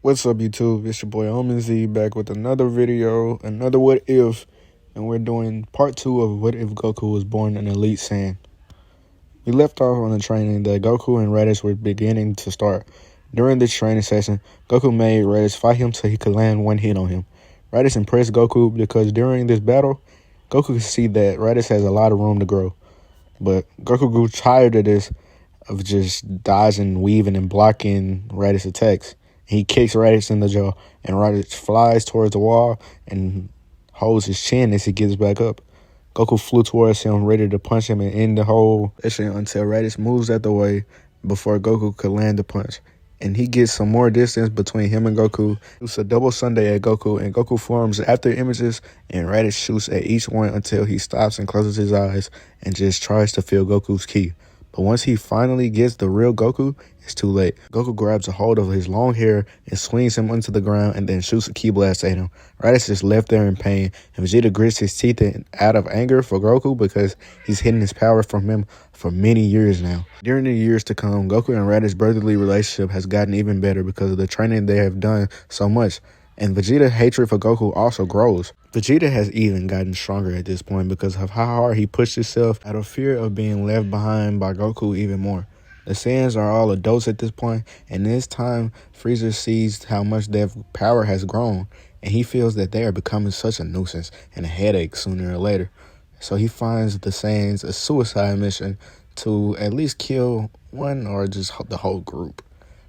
What's up, YouTube? It's your boy Omen Z back with another video, another what if, and we're doing part 2 of what if Goku was born an elite Saiyan. We left off on the training that Goku and Raditz were beginning to start. During this training session, Goku made Raditz fight him so he could land one hit on him. Raditz impressed Goku because during this battle, Goku could see that Raditz has a lot of room to grow. But Goku grew tired of this, of just dodging, weaving, and blocking Raditz's attacks. He kicks Raditz in the jaw, and Raditz flies towards the wall and holds his chin as he gets back up. Goku flew towards him, ready to punch him and end the whole session until Raditz moves out the way before Goku could land the punch. And he gets some more distance between him and Goku. Shoots a double Sunday at Goku, and Goku forms after images, and Raditz shoots at each one until he stops and closes his eyes and just tries to feel Goku's ki. But once he finally gets the real Goku, it's too late. Goku grabs a hold of his long hair and swings him onto the ground and then shoots a ki blast at him. Raditz is left there in pain, and Vegeta grits his teeth out of anger for Goku because he's hidden his power from him for many years now. During the years to come, Goku and Raditz's brotherly relationship has gotten even better because of the training they have done so much. And Vegeta's hatred for Goku also grows. Vegeta has even gotten stronger at this point because of how hard he pushed himself out of fear of being left behind by Goku even more. The Saiyans are all adults at this point, and this time Frieza sees how much their power has grown, and he feels that they are becoming such a nuisance and a headache sooner or later. So he finds the Saiyans a suicide mission to at least kill one or just the whole group.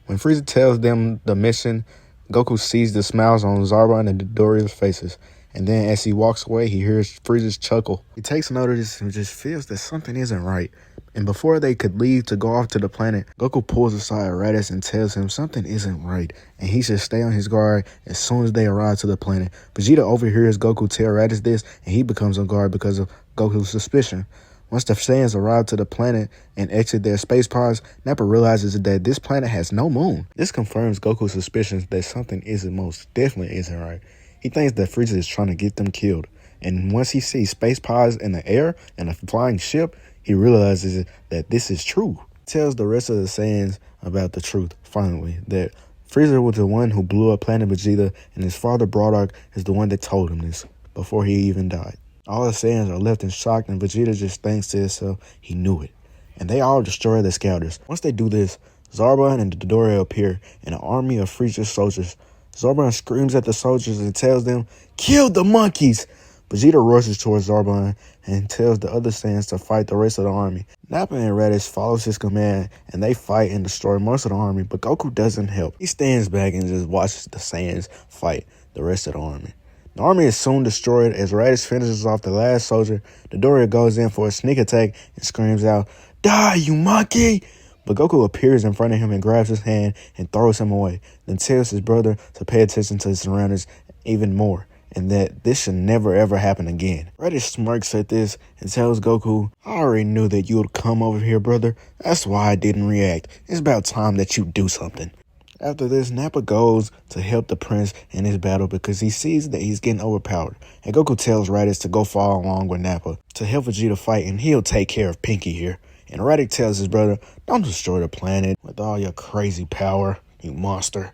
When Frieza tells them the mission, Goku sees the smiles on Zarbon and Dodoria's faces, and then as he walks away, he hears Frieza's chuckle. He takes note of this and just feels that something isn't right. And before they could leave to go off to the planet, Goku pulls aside Raditz and tells him something isn't right, and he should stay on his guard as soon as they arrive to the planet. Vegeta overhears Goku tell Raditz this, and he becomes on guard because of Goku's suspicion. Once the Saiyans arrive to the planet and exit their space pods, Nappa realizes that this planet has no moon. This confirms Goku's suspicions that something most definitely isn't right. He thinks that Frieza is trying to get them killed. And once he sees space pods in the air and a flying ship, he realizes that this is true. He tells the rest of the Saiyans about the truth, finally, that Frieza was the one who blew up Planet Vegeta, and his father Bardock is the one that told him this before he even died. All the Saiyans are left in shock, and Vegeta just thinks to himself he knew it. And they all destroy the Scouters. Once they do this, Zarbon and Dodoria appear in an army of Frieza's soldiers. Zarbon screams at the soldiers and tells them, "Kill the monkeys!" Vegeta rushes towards Zarbon and tells the other Saiyans to fight the rest of the army. Nappa and Raditz follows his command, and they fight and destroy most of the army, but Goku doesn't help. He stands back and just watches the Saiyans fight the rest of the army. The army is soon destroyed as Raditz finishes off the last soldier. Dodoria goes in for a sneak attack and screams out, "Die, you monkey!" But Goku appears in front of him and grabs his hand and throws him away, then tells his brother to pay attention to his surroundings even more, and that this should never ever happen again. Raditz smirks at this and tells Goku, "I already knew that you would come over here, brother. That's why I didn't react. It's about time that you do something." After this, Nappa goes to help the prince in his battle because he sees that he's getting overpowered. And Goku tells Raditz to go follow along with Nappa to help Vegeta fight, and he'll take care of Pinky here. And Raditz tells his brother, "Don't destroy the planet with all your crazy power, you monster."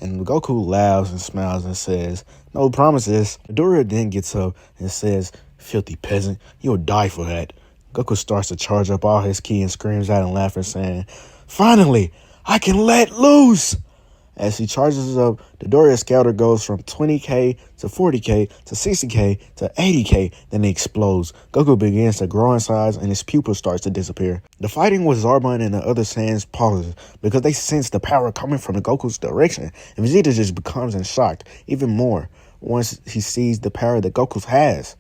And Goku laughs and smiles and says, "No promises." Dodoria then gets up and says, "Filthy peasant, you'll die for that." Goku starts to charge up all his ki and screams out in laughter, saying, "Finally, I can let loose!" As he charges up, Dodoria Scouter goes from 20k to 40k to 60k to 80k, then it explodes. Goku begins to grow in size and his pupil starts to disappear. The fighting with Zarbon and the other Saiyans pauses because they sense the power coming from Goku's direction, and Vegeta just becomes in shock even more once he sees the power that Goku has.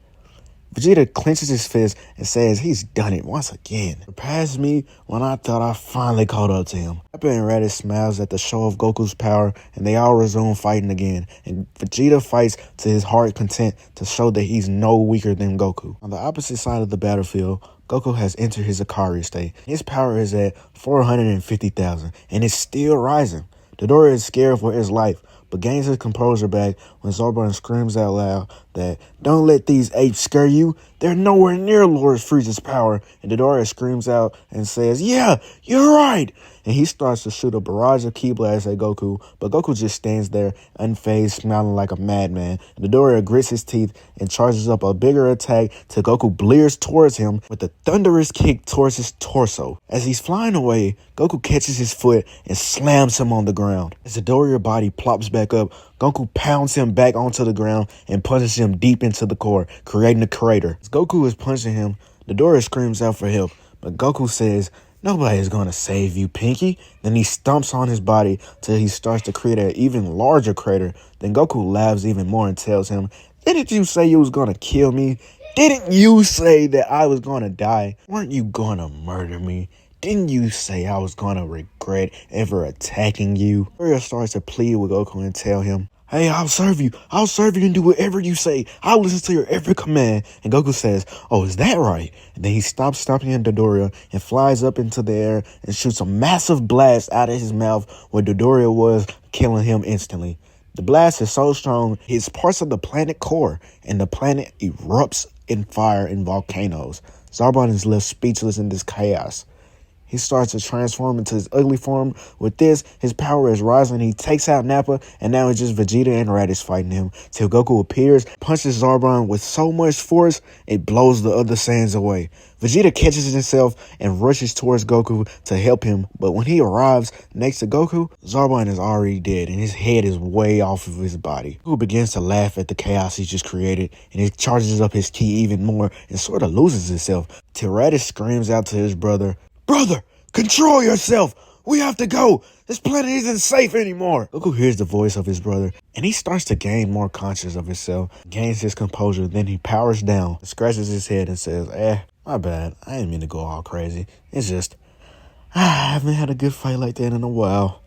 Vegeta clenches his fist and says he's done it once again. Surpassed me when I thought I finally caught up to him. Nappa and Raditz smiles at the show of Goku's power, and they all resume fighting again. And Vegeta fights to his heart's content to show that he's no weaker than Goku. On the opposite side of the battlefield, Goku has entered his Ikari state. His power is at 450,000, and it's still rising. Dodoria is scared for his life, but gains his composure back when Zarbon screams out loud that, "Don't let these apes scare you. They're nowhere near Lord Frieza's power." And Dodoria screams out and says, "Yeah, you're right." and he starts to shoot a barrage of ki blasts at Goku, but Goku just stands there, unfazed, smiling like a madman. Dodoria grits his teeth and charges up a bigger attack till Goku blears towards him with a thunderous kick towards his torso. As he's flying away, Goku catches his foot and slams him on the ground. As the Dodoria body plops back up, Goku pounds him back onto the ground and punches him deep into the core, creating a crater. As Goku is punching him, Dodoria screams out for help, but Goku says, "Nobody's gonna save you, Pinky." Then he stomps on his body till he starts to create an even larger crater. Then Goku laughs even more and tells him, "Didn't you say you was gonna kill me? Didn't you say that I was gonna die? Weren't you gonna murder me? Didn't you say I was gonna regret ever attacking you?" Dodoria starts to plead with Goku and tell him, "Hey, I'll serve you. I'll serve you and do whatever you say. I'll listen to your every command." And Goku says, "Oh, is that right?" And then he stops stomping at Dodoria and flies up into the air and shoots a massive blast out of his mouth where Dodoria was, killing him instantly. The blast is so strong, it's parts of the planet core, and the planet erupts in fire and volcanoes. Zarbon is left speechless in this chaos. He starts to transform into his ugly form. With this, his power is rising. He takes out Nappa, and now it's just Vegeta and Raditz fighting him. Till Goku appears, punches Zarbon with so much force, it blows the other Saiyans away. Vegeta catches himself and rushes towards Goku to help him, but when he arrives next to Goku, Zarbon is already dead, and his head is way off of his body. Goku begins to laugh at the chaos he just created, and he charges up his ki even more and sort of loses himself. Till Raditz screams out to his brother, "Brother, control yourself. We have to go. This planet isn't safe anymore." Goku hears the voice of his brother, and he starts to gain more conscious of himself, gains his composure, then he powers down, scratches his head and says, my bad. I didn't mean to go all crazy. It's just, I haven't had a good fight like that in a while."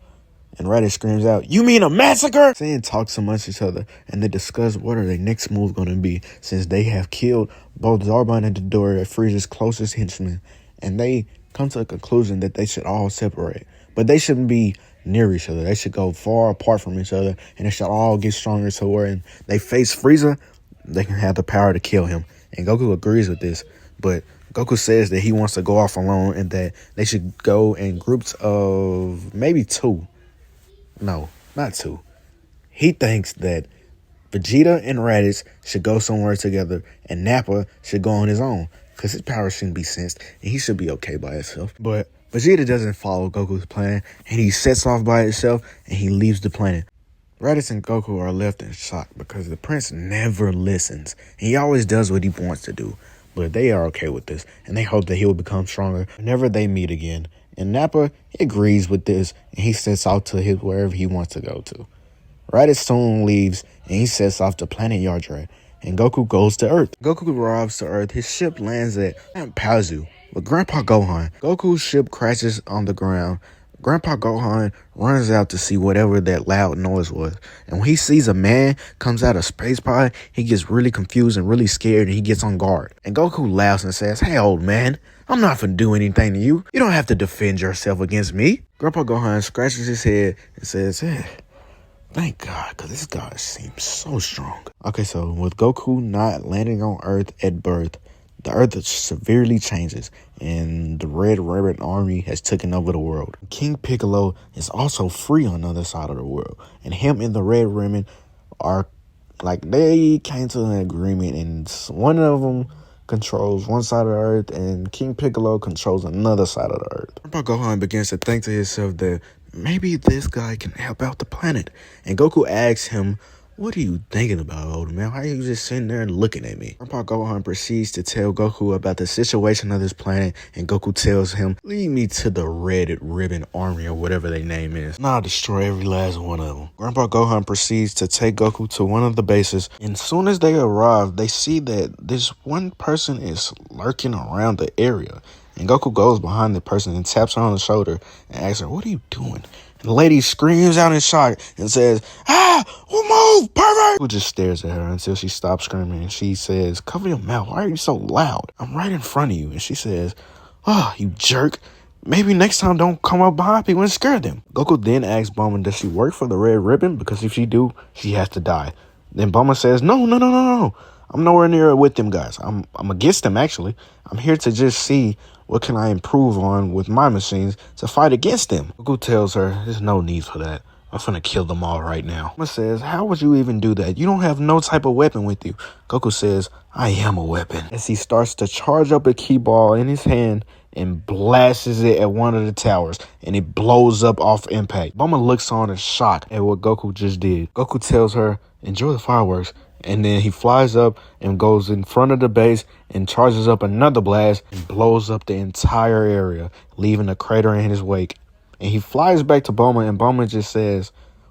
And Raditz screams out, "You mean a massacre?" Saiyan talks amongst each other, and they discuss what are their next move going to be, since they have killed both Zarbon and Dodoria, Frieza's closest henchmen, and they come to a conclusion that they should all separate. But they shouldn't be near each other. They should go far apart from each other, and they should all get stronger so when they face Frieza, they can have the power to kill him. And Goku agrees with this, but Goku says that he wants to go off alone and that they should go in groups of maybe 2. No, not 2. He thinks that Vegeta and Raditz should go somewhere together, and Nappa should go on his own, because his power shouldn't be sensed, and he should be okay by himself. But Vegeta doesn't follow Goku's plan, and he sets off by himself, and he leaves the planet. Raditz and Goku are left in shock because the prince never listens. He always does what he wants to do, but they are okay with this, and they hope that he will become stronger whenever they meet again. And Nappa, he agrees with this, and he sets off to wherever he wants to go to. Raditz soon leaves, and he sets off to planet Yardrat, and Goku goes to Earth. Goku arrives to Earth. His ship lands at Mount Pazu with Grandpa Gohan. Goku's ship crashes on the ground. Grandpa Gohan runs out to see whatever that loud noise was. And when he sees a man comes out of space pod, he gets really confused and really scared, and he gets on guard. And Goku laughs and says, "Hey, old man, I'm not finna do anything to you. You don't have to defend yourself against me." Grandpa Gohan scratches his head and says, "Thank God, because this guy seems so strong." Okay, so with Goku not landing on Earth at birth, the Earth severely changes, and the Red Ribbon Army has taken over the world. King Piccolo is also free on the other side of the world, and him and the Red Ribbon are, they came to an agreement, and one of them controls one side of the Earth, and King Piccolo controls another side of the Earth. Grandpa Gohan begins to think to himself that maybe this guy can help out the planet. And Goku asks him, "What are you thinking about, old man? Why are you just sitting there and looking at me?" Grandpa Gohan proceeds to tell Goku about the situation of this planet, and Goku tells him, "Lead me to the Red Ribbon Army," or whatever their name is, and I'll destroy every last one of them. Grandpa Gohan proceeds to take Goku to one of the bases, and as soon as they arrive, they see that this one person is lurking around the area. And Goku goes behind the person and taps her on the shoulder and asks her, "What are you doing?" And the lady screams out in shock and says, "Move, pervert!" Goku just stares at her until she stops screaming, and she says, "Cover your mouth. Why are you so loud? I'm right in front of you." And she says, "Oh, you jerk. Maybe next time don't come up behind people and scare them." Goku then asks Bulma, does she work for the Red Ribbon? Because if she do, she has to die. Then Bulma says, No. I'm nowhere near with them guys. I'm against them, actually. I'm here to just see What can I improve on with my machines to fight against them? Goku tells her, there's no need for that. I'm finna kill them all right now. Bulma says, how would you even do that? You don't have no type of weapon with you. Goku says, I am a weapon. As he starts to charge up a key ball in his hand and blasts it at one of the towers, and it blows up off impact. Bulma looks on in shock at what Goku just did. Goku tells her, enjoy the fireworks. And then he flies up and goes in front of the base and charges up another blast and blows up the entire area, leaving a crater in his wake. And he flies back to Bulma, and Bulma just says,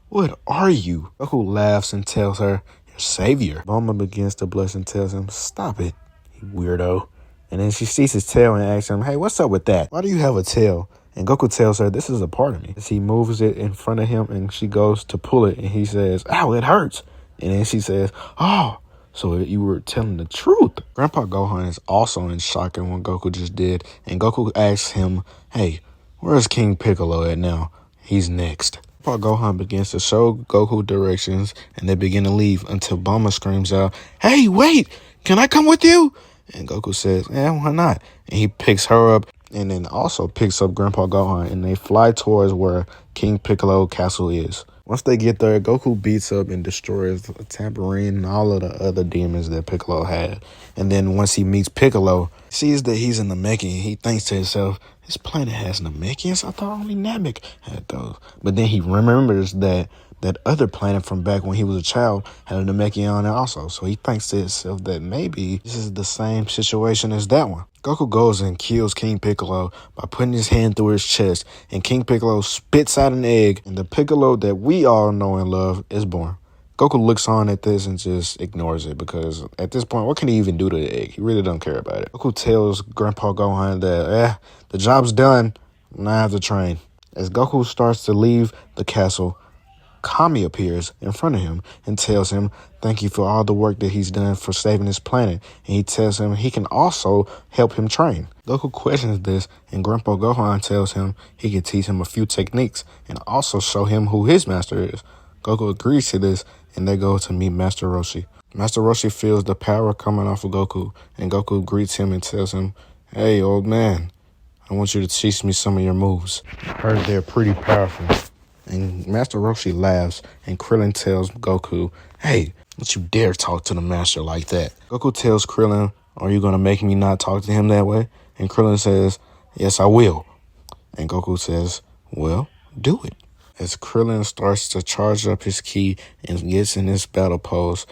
what are you? Goku laughs and tells her, your savior. Bulma begins to blush and tells him, stop it, you weirdo. And then she sees his tail and asks him, hey, what's up with that? Why do you have a tail? And Goku tells her, this is a part of me. As he moves it in front of him and she goes to pull it, and he says, ow, it hurts. And then she says, oh, so you were telling the truth. Grandpa Gohan is also in shock at what Goku just did. And Goku asks him, hey, where's King Piccolo at now? He's next. Grandpa Gohan begins to show Goku directions, and they begin to leave until Bulma screams out, hey, wait, can I come with you? And Goku says, yeah, why not? And he picks her up and then also picks up Grandpa Gohan, and they fly towards where King Piccolo Castle is. Once they get there, Goku beats up and destroys Tambourine and all of the other demons that Piccolo had. And then once he meets Piccolo, sees that he's a Namekian, he thinks to himself, this planet has Namekians? I thought only Namek had those. But then he remembers that that other planet from back when he was a child had a Namekian on it also. So he thinks to himself that maybe this is the same situation as that one. Goku goes and kills King Piccolo by putting his hand through his chest, and King Piccolo spits out an egg, and the Piccolo that we all know and love is born. Goku looks on at this and just ignores it, because at this point, what can he even do to the egg? He really don't care about it. Goku tells Grandpa Gohan that, the job's done, now I have to train. As Goku starts to leave the castle, Kami appears in front of him and tells him thank you for all the work that he's done for saving his planet. And he tells him he can also help him train. Goku questions this, and Grandpa Gohan tells him he can teach him a few techniques and also show him who his master is. Goku agrees to this, and they go to meet Master Roshi. Master Roshi feels the power coming off of Goku, and Goku greets him and tells him, hey, old man, I want you to teach me some of your moves. I heard they're pretty powerful. And Master Roshi laughs, and Krillin tells Goku, hey, don't you dare talk to the master like that. Goku tells Krillin, are you going to make me not talk to him that way? And Krillin says, yes, I will. And Goku says, well, do it. As Krillin starts to charge up his ki and gets in his battle pose,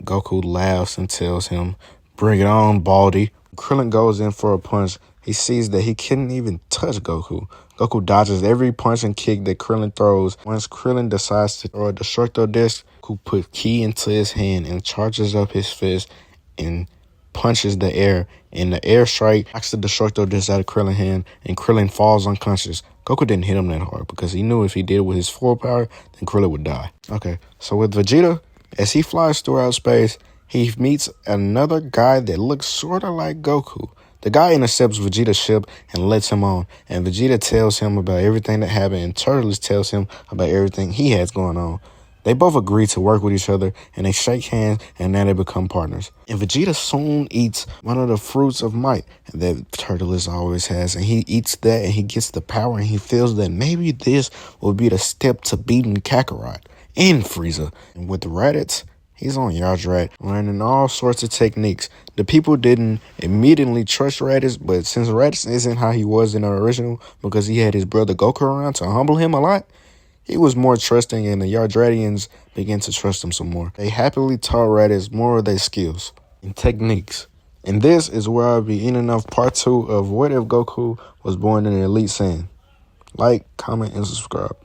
Goku laughs and tells him, bring it on, Baldy. Krillin goes in for a punch. He sees that he couldn't even touch Goku. Goku dodges every punch and kick that Krillin throws. Once Krillin decides to throw a destructo disc, Goku puts ki into his hand and charges up his fist and punches the air. And the air strike knocks the destructo disc out of Krillin's hand, and Krillin falls unconscious. Goku didn't hit him that hard because he knew if he did with his full power, then Krillin would die. Okay, so with Vegeta, as he flies throughout space, he meets another guy that looks sort of like Goku. The guy intercepts Vegeta's ship and lets him on, and Vegeta tells him about everything that happened, and Turles tells him about everything he has going on. They both agree to work with each other, and they shake hands, and now they become partners. And Vegeta soon eats one of the fruits of might that Turles always has, and he eats that, and he gets the power, and he feels that maybe this will be the step to beating Kakarot and Frieza. And with the Raditz, he's on Yardrat, learning all sorts of techniques. The people didn't immediately trust Raditz, but since Raditz isn't how he was in the original, because he had his brother Goku around to humble him a lot, he was more trusting, and the Yardratians began to trust him some more. They happily taught Raditz more of their skills and techniques. And this is where I'll be ending off part 2 of What If Goku Was Born an Elite Saiyan. Like, comment, and subscribe.